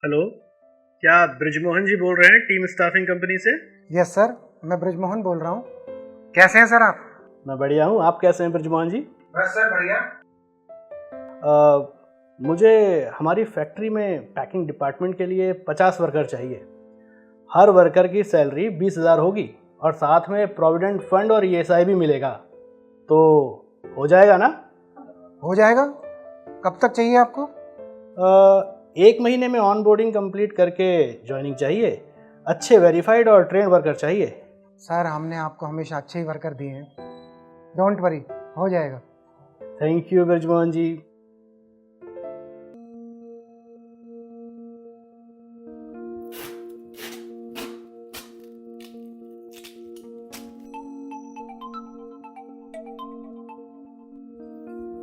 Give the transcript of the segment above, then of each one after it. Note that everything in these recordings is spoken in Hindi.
हेलो, क्या आप ब्रिजमोहन जी बोल रहे हैं टीम स्टाफिंग कंपनी से? यस सर, मैं ब्रिजमोहन बोल रहा हूँ। कैसे हैं सर आप? मैं बढ़िया हूँ, आप कैसे हैं ब्रिजमोहन जी? बस सर बढ़िया। मुझे हमारी फैक्ट्री में पैकिंग डिपार्टमेंट के लिए 50 वर्कर चाहिए। हर वर्कर की सैलरी 20,000 होगी और साथ में प्रोविडेंट फंड और ईएसआई भी मिलेगा, तो हो जाएगा ना? हो जाएगा। कब तक चाहिए आपको? 1 महीने में ऑन बोर्डिंग कंप्लीट करके ज्वाइनिंग चाहिए। अच्छे वेरीफाइड और ट्रेन वर्कर चाहिए। सर हमने आपको हमेशा अच्छे ही वर्कर दिए हैं, डोंट वरी, हो जाएगा। थैंक यू ब्रिजमोहन जी।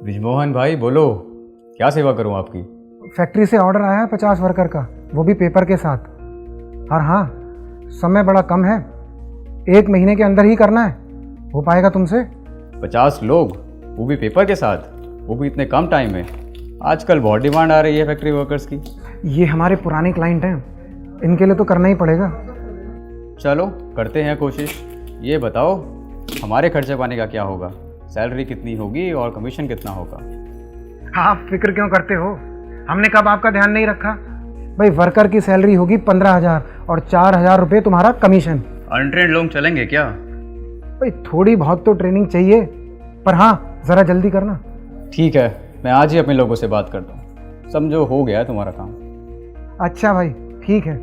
ब्रिजमोहन भाई बोलो, क्या सेवा करूं आपकी? फैक्ट्री से ऑर्डर आया है 50 वर्कर का, वो भी पेपर के साथ। और हाँ, समय बड़ा कम है, 1 महीने के अंदर ही करना है। हो पाएगा तुमसे? 50 लोग, वो भी पेपर के साथ, वो भी इतने कम टाइम में? आजकल बहुत डिमांड आ रही है फैक्ट्री वर्कर्स की। ये हमारे पुराने क्लाइंट हैं, इनके लिए तो करना ही पड़ेगा। चलो करते हैं कोशिश। ये बताओ हमारे खर्चे पानी का क्या होगा? सैलरी कितनी होगी और कमीशन कितना होगा? आप फिक्र क्यों करते हो, हमने कब आपका ध्यान नहीं रखा? भाई वर्कर की सैलरी होगी 15,000 और 4,000 रुपये तुम्हारा कमीशन। अनट्रेंड लोग चलेंगे क्या? भाई थोड़ी बहुत तो ट्रेनिंग चाहिए, पर हाँ ज़रा जल्दी करना। ठीक है, मैं आज ही अपने लोगों से बात करता हूँ। समझो हो गया है तुम्हारा काम। अच्छा भाई ठीक है।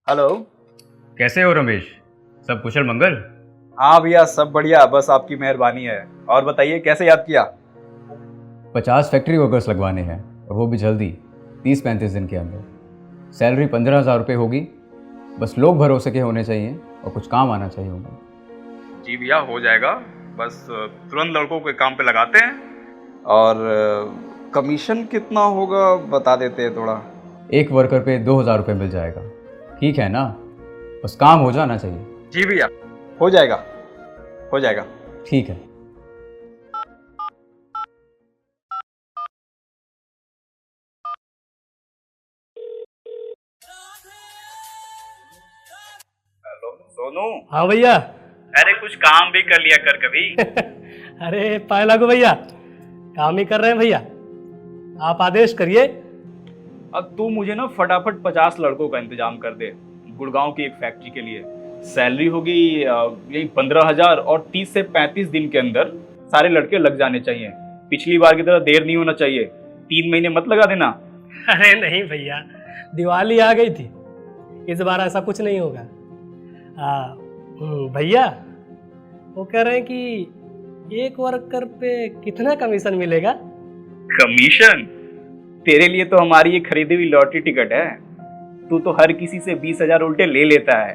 हेलो। कैसे हो रमेश? सब कुशल मंगल? हाँ भैया सब बढ़िया, बस आपकी मेहरबानी है। और बताइए कैसे याद किया? 50 फैक्ट्री वर्कर्स लगवाने हैं और वो भी जल्दी, 30-35 दिन के अंदर। सैलरी 15,000 रुपये होगी। बस लोग भरोसे के होने चाहिए और कुछ काम आना चाहिए होगा। जी भैया हो जाएगा, बस तुरंत लड़कों के काम पे लगाते हैं। और कमीशन कितना होगा बता देते हैं थोड़ा। एक वर्कर पे 2,000 रुपये मिल जाएगा, ठीक है ना? बस काम हो जाना चाहिए। जी भैया हो जाएगा, हो जाएगा। ठीक है। हेलो सोनू। हाँ भैया। अरे कुछ काम भी कर लिया कर कभी। अरे पाए लागू भैया, काम ही कर रहे हैं भैया, आप आदेश करिए। अब तू मुझे ना फटाफट 50 लड़कों का इंतजाम कर दे, गुड़गांव की एक फैक्ट्री के लिए। सैलरी होगी यही 15,000 और 30 से 35 दिन के अंदर सारे लड़के लग जाने चाहिए। पिछली बार की तरह देर नहीं होना चाहिए, 3 महीने मत लगा देना। अरे नहीं भैया, दिवाली आ गई थी, इस बार ऐसा कुछ नहीं होगा। भैया वो कह रहे हैं कि एक वर्कर पे कितना कमीशन मिलेगा? कमीशन? तेरे लिए तो हमारी ये खरीदी हुई लॉटरी टिकट है। तू तो हर किसी से 20,000 उल्टे ले लेता है,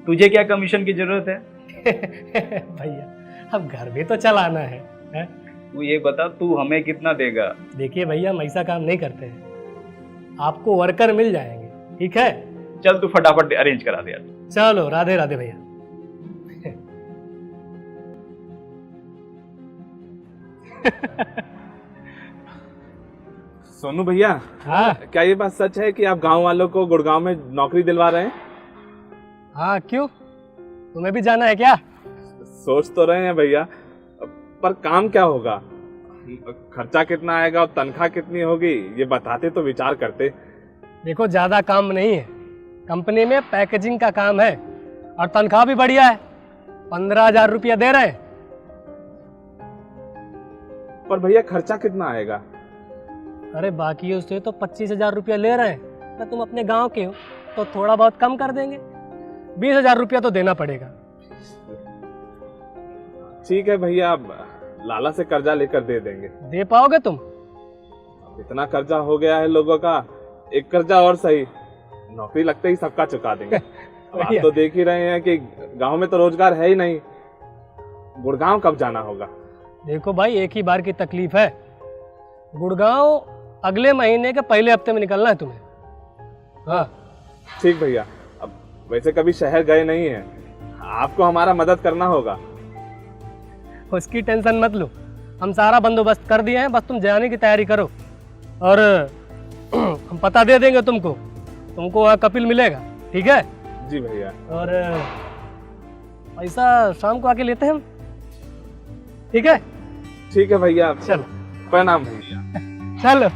तुझे क्या कमीशन की जरूरत है? भैया अब घर भी तो चलाना है? तू ये बता, तू हमें कितना देगा? देखिए भैया, हम ऐसा काम नहीं करते हैं, आपको वर्कर मिल जाएंगे, ठीक है? चल तू फटाफट अरेंज करा दे यार। चलो राधे राधे भैया। सोनू भैया, हाँ क्या ये बात सच है कि आप गांव वालों को गुड़गांव में नौकरी दिलवा रहे हैं? हाँ, क्यों, तुम्हें भी जाना है क्या? सोच तो रहे हैं भैया, पर काम क्या होगा, खर्चा कितना आएगा और तनख्वाह कितनी होगी, ये बताते तो विचार करते। देखो ज्यादा काम नहीं है, कंपनी में पैकेजिंग का काम है और तनख्वाह भी बढ़िया है, 15,000 रुपया दे रहे हैं। पर भैया खर्चा कितना आएगा? अरे बाकी उससे तो 25,000 रुपया ले रहे हैं, तो तुम अपने गांव के हो तो थोड़ा बहुत कम कर देंगे, 20,000 रुपया तो देना पड़ेगा। ठीक है भैया, अब लाला से कर्जा लेकर दे देंगे। दे पाओगे तुम? इतना कर्जा हो गया है लोगों का, एक कर्जा और सही, नौकरी लगते ही सबका चुका देंगे। अब आप तो देख ही रहे हैं कि गांव में तो रोजगार है ही नहीं, गुड़गांव कब जाना होगा? देखो भाई, एक ही बार की तकलीफ है, गुड़गांव अगले महीने के पहले हफ्ते में निकलना है तुम्हें। हाँ ठीक भैया, अब वैसे कभी शहर गए नहीं हैं, आपको हमारा मदद करना होगा। उसकी टेंशन मत लो, हम सारा बंदोबस्त कर दिए हैं, बस तुम जाने की तैयारी करो। और हम पता दे देंगे तुमको वहाँ कपिल मिलेगा, ठीक है? जी भैया। और पैसा शाम को आके लेते हैं हम, ठीक है? ठीक है भैया, चलो। प्रणाम भैया। चलो।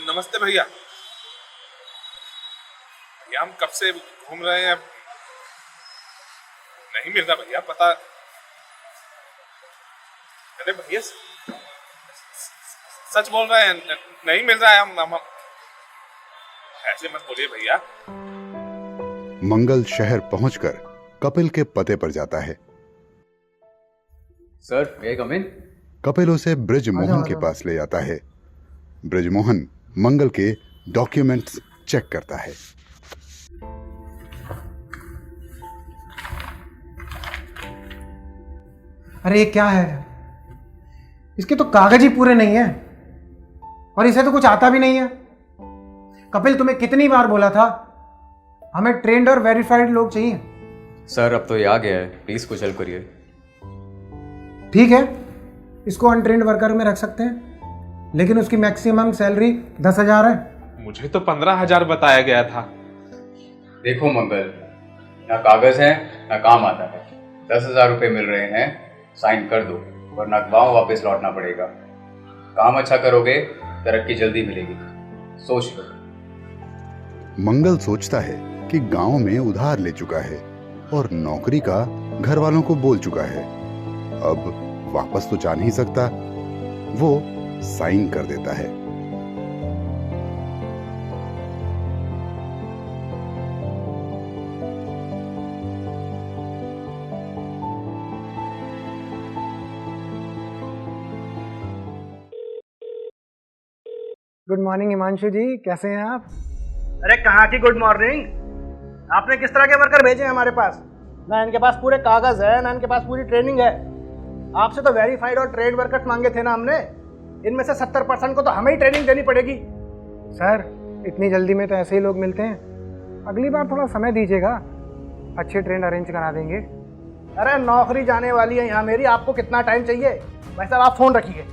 नमस्ते भैया। भैया हम कब से घूम रहे हैं, नहीं मिल रहा भैया पता। अरे भैया सच बोल रहे हैं, नहीं मिल रहा है। हम ऐसे मत बोलिए भैया। मंगल शहर पहुंचकर कपिल के पते पर जाता है। सर, मे आई कम इन? कपिल उसे ब्रिजमोहन के पास ले जाता है। ब्रिजमोहन मंगल के डॉक्यूमेंट्स चेक करता है। अरे ये क्या है? इसके तो कागज ही पूरे नहीं है और इसे तो कुछ आता भी नहीं है। कपिल, तुम्हें कितनी बार बोला था हमें ट्रेंड और वेरीफाइड लोग चाहिए। सर, अब तो ये आ गया है, प्लीज कुछ हेल्प करिए। ठीक है, इसको अनट्रेंड वर्कर में रख सकते हैं, लेकिन उसकी मैक्सिमम सैलरी 10,000 है। मुझे तो 15,000 बताया गया था। देखो मंगल, ना कागज है ना काम आता है। 10,000 रुपये मिल रहे हैं, साइन कर दो, वरना गाँव वापस लौटना पड़ेगा। काम अच्छा करोगे, तरक्की जल्दी मिलेगी, सोच लो। मंगल सोचता है कि गांव में उधार ले चुका है और नौकरी का घर वालों को बोल चुका है, अब वापस तो जा नहीं सकता। वो साइन कर देता है। गुड मॉर्निंग हिमांशु जी, कैसे हैं आप? अरे कहाँ की गुड मॉर्निंग। आपने किस तरह के वर्कर भेजे हैं हमारे पास? ना इनके पास पूरे कागज है, ना इनके पास पूरी ट्रेनिंग है। आपसे तो वेरीफाइड और ट्रेड वर्कर्स मांगे थे ना हमने। इनमें से 70% को तो हमें ही ट्रेनिंग देनी पड़ेगी। सर, इतनी जल्दी में तो ऐसे ही लोग मिलते हैं, अगली बार थोड़ा समय दीजिएगा, अच्छे ट्रेंड अरेंज करा देंगे। अरे नौकरी जाने वाली है यहाँ मेरी, आपको कितना टाइम चाहिए? भाई साहब आप फोन रखिए।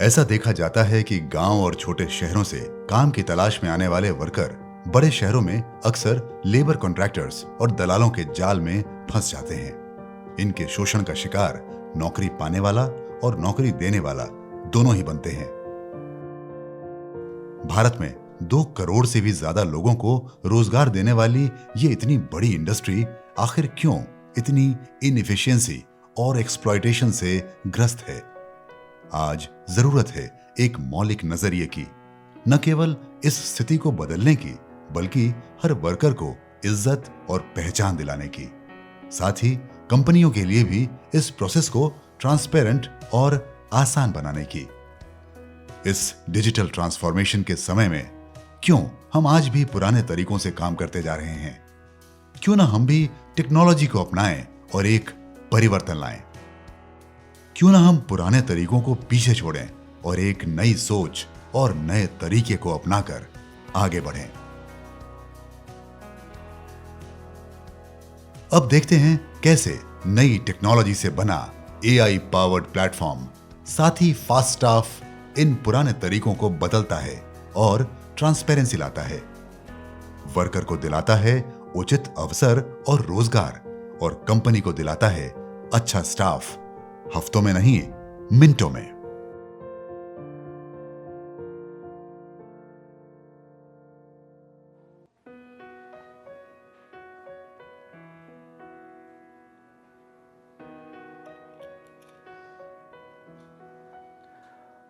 ऐसा देखा जाता है कि गांव और छोटे शहरों से काम की तलाश में आने वाले वर्कर बड़े शहरों में अक्सर लेबर कॉन्ट्रैक्टर्स और दलालों के जाल में फंस जाते हैं। इनके शोषण का शिकार नौकरी पाने वाला और नौकरी देने वाला दोनों ही बनते हैं। भारत में 2 करोड़ से भी ज्यादा लोगों को रोजगार देने वाली ये इतनी बड़ी इंडस्ट्री आखिर क्यों इतनी इनएफिशिएंसी और एक्सप्लॉयटेशन से ग्रस्त है? आज जरूरत है एक मौलिक नजरिए की, न केवल इस स्थिति को बदलने की, बल्कि हर वर्कर को इज्जत और पहचान दिलाने की। साथ ही कंपनियों के लिए भी इस प्रोसेस को ट्रांसपेरेंट और आसान बनाने की। इस डिजिटल ट्रांसफॉर्मेशन के समय में क्यों हम आज भी पुराने तरीकों से काम करते जा रहे हैं? क्यों ना हम भी टेक्नोलॉजी को अपनाएं और एक परिवर्तन लाएं? क्यों ना हम पुराने तरीकों को पीछे छोड़ें और एक नई सोच और नए तरीके को अपनाकर आगे बढ़ें। अब देखते हैं कैसे नई टेक्नोलॉजी से बना AI पावर्ड प्लेटफॉर्म साथी फास्ट स्टाफ इन पुराने तरीकों को बदलता है और ट्रांसपेरेंसी लाता है, वर्कर को दिलाता है उचित अवसर और रोजगार, और कंपनी को दिलाता है अच्छा स्टाफ, हफ्तों में नहीं मिनटों में।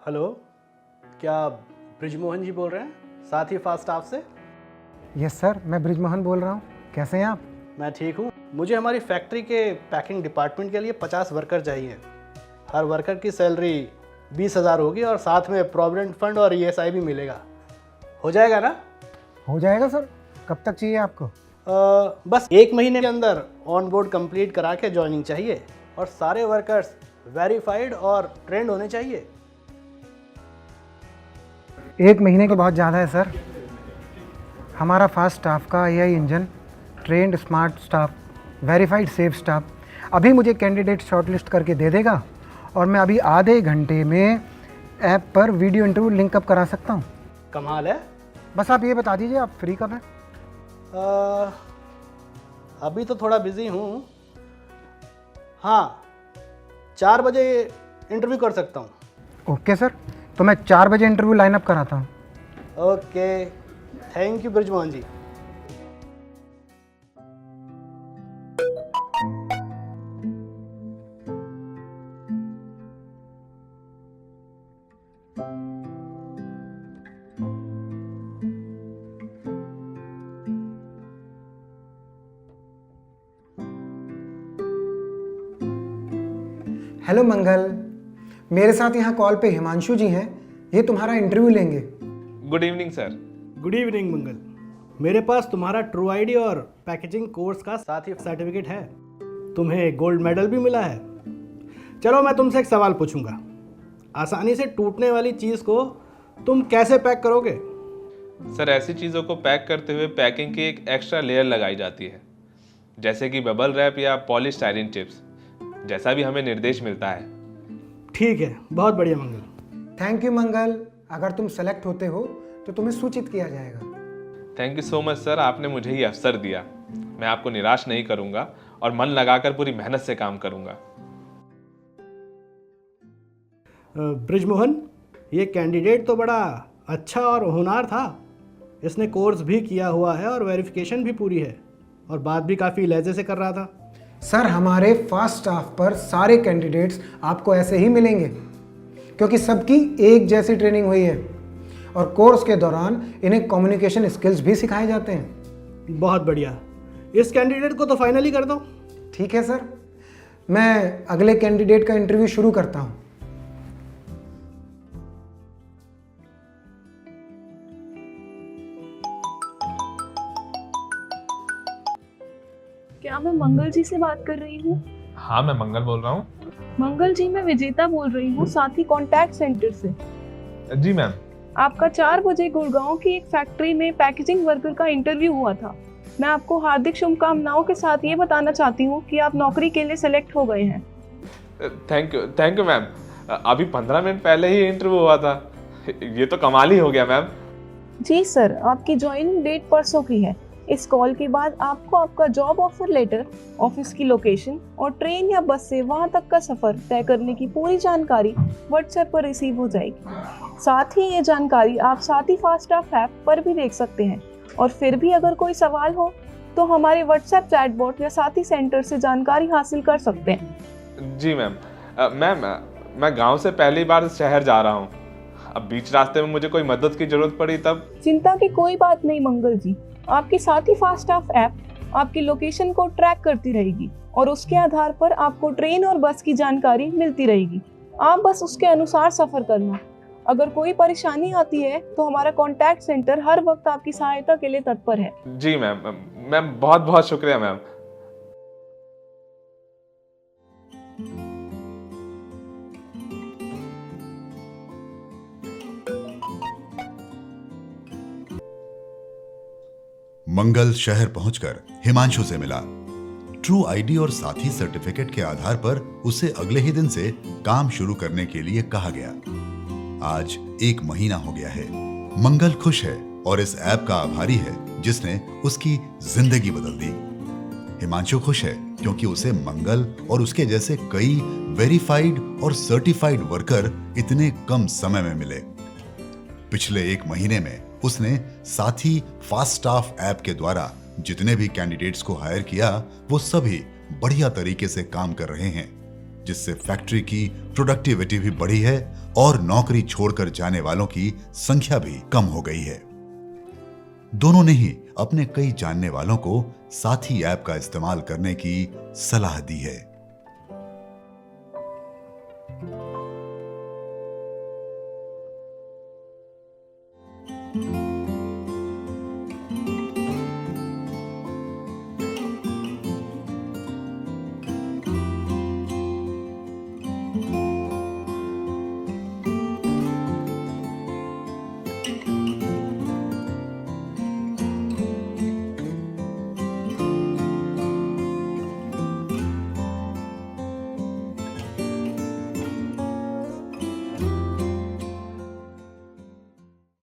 हेलो, क्या ब्रिजमोहन जी बोल रहे हैं साथी फास्ट स्टाफ से? यस सर, मैं ब्रिजमोहन बोल रहा हूँ। कैसे हैं आप? मैं ठीक हूँ। मुझे हमारी फैक्ट्री के पैकिंग डिपार्टमेंट के लिए 50 वर्कर चाहिए। हर वर्कर की सैलरी 20,000 होगी और साथ में प्रोविडेंट फंड और ESI भी मिलेगा। हो जाएगा ना? हो जाएगा सर। कब तक चाहिए आपको? बस 1 महीने के अंदर ऑन बोर्ड कंप्लीट करा के ज्वाइनिंग चाहिए और सारे वर्कर्स वेरीफाइड और ट्रेंड होने चाहिए। 1 महीने के बहुत ज़्यादा है सर। हमारा फास्ट स्टाफ का AI engine, trend smart staff, verified safe staff अभी मुझे कैंडिडेट शॉर्टलिस्ट करके दे देगा और मैं अभी आधे घंटे में ऐप पर वीडियो इंटरव्यू लिंकअप करा सकता हूँ। कमाल है। बस आप ये बता दीजिए आप फ्री कब हैं? अभी तो थोड़ा बिजी हूँ। हाँ, 4 बजे इंटरव्यू कर सकता हूँ। ओके सर, तो मैं 4 बजे इंटरव्यू लाइन अप कराता हूँ। Okay, thank you Brijmohan ji. Hello Mangal, मेरे साथ यहाँ कॉल पे हिमांशु जी हैं। ये तुम्हारा इंटरव्यू लेंगे। Good evening sir. Good evening Mangal. मेरे पास तुम्हारा ट्रू आईडी और पैकेजिंग कोर्स का साथ ही सर्टिफिकेट है। तुम्हें गोल्ड मेडल भी मिला है। चलो मैं तुमसे एक सवाल पूछूंगा। आसानी से टूटने वाली चीज़ को तुम कैसे पैक करोगे? सर, ऐसी चीज़ों को पैक करते हुए पैकिंग की एक एक्स्ट्रा लेयर लगाई जाती है, जैसे कि बबल रैप या पॉलीस्टाइरीन चिप्स, जैसा भी हमें निर्देश मिलता है। ठीक है, बहुत बढ़िया मंगल। थैंक यू मंगल। अगर तुम सेलेक्ट होते हो तो तुम्हें सूचित किया जाएगा। Thank you so much sir, आपने मुझे ये अवसर दिया। मैं आपको निराश नहीं करूंगा और मन लगाकर पूरी मेहनत से काम करूंगा। ब्रिजमोहन, ये कैंडिडेट तो बड़ा अच्छा और होनहार था। इसने कोर्स भी किया हुआ है और वेरिफिकेशन भी पूरी है और बात भी काफ़ी लहजे से कर रहा था। सर, हमारे फास्ट स्टाफ पर सारे कैंडिडेट्स आपको ऐसे ही मिलेंगे क्योंकि सबकी एक जैसी ट्रेनिंग हुई है और कोर्स के दौरान इन्हें कम्युनिकेशन स्किल्स भी सिखाए जाते हैं। बहुत बढ़िया। इस कैंडिडेट को तो फाइनली कर दो। ठीक है सर, मैं अगले कैंडिडेट का इंटरव्यू शुरू करता हूँ। क्या मैं मंगल जी से बात कर रही हूँ? हाँ, मैं मंगल बोल रहा हूँ। मंगल जी, मैं विजेता बोल रही हूँ, साथी कॉन्टैक्ट सेंटर से। जी मैम। आपका 4 बजे गुड़गांव की एक फैक्ट्री में पैकेजिंग वर्कर का इंटरव्यू हुआ था। मैं आपको हार्दिक शुभकामनाओं के साथ ये बताना चाहती हूँ कि आप नौकरी के लिए सेलेक्ट हो गए हैं। Thank you ma'am. अभी 15 मिनट पहले ही इंटरव्यू हुआ था। ये तो कमाल ही हो गया मैम। जी सर, आपकी ज्वाइनिंग डेट परसों की है। इस कॉल के बाद आपको आपका जॉब ऑफर लेटर, ऑफिस की लोकेशन और ट्रेन या बस से वहां तक का सफर तय करने की पूरी जानकारी व्हाट्सएप पर रिसीव हो जाएगी। साथ ही ये जानकारी आप साथी फास्ट स्टाफ ऐप पर भी देख सकते हैं और फिर भी अगर कोई सवाल हो तो हमारे व्हाट्सएप चैटबॉट या साथी सेंटर से जानकारी हासिल कर सकते हैं। जी मैम। मैम, मैं गांव से पहली बार शहर जा रहा हूँ। अब बीच रास्ते में मुझे कोई मदद की जरूरत पड़ी तब? चिंता की कोई बात नहीं मंगल जी। आपकी साथी फास्ट स्टाफ ऐप आपकी लोकेशन को ट्रैक करती रहेगी और उसके आधार पर आपको ट्रेन और बस की जानकारी मिलती रहेगी। आप बस उसके अनुसार सफर करना। अगर कोई परेशानी आती है तो हमारा कॉन्टैक्ट सेंटर हर वक्त आपकी सहायता के लिए तत्पर है। जी मैम, बहुत बहुत शुक्रिया मैम। मंगल शहर पहुंचकर हिमांशु से मिला। ट्रू आईडी और साथी सर्टिफिकेट के आधार पर उसे अगले ही दिन से काम शुरू करने के लिए कहा गया। आज 1 महीना हो गया है। मंगल खुश है और इस ऐप का आभारी है जिसने उसकी जिंदगी बदल दी। हिमांशु खुश है क्योंकि उसे मंगल और उसके जैसे कई वेरीफाइड और सर्टिफाइड वर्कर इतने कम समय में मिले। पिछले 1 महीने में उसने साथी फास्ट स्टाफ ऐप के द्वारा जितने भी कैंडिडेट्स को हायर किया वो सभी बढ़िया तरीके से काम कर रहे हैं, जिससे फैक्ट्री की प्रोडक्टिविटी भी बढ़ी है और नौकरी छोड़कर जाने वालों की संख्या भी कम हो गई है। दोनों ने ही अपने कई जानने वालों को साथी ऐप का इस्तेमाल करने की सलाह दी है।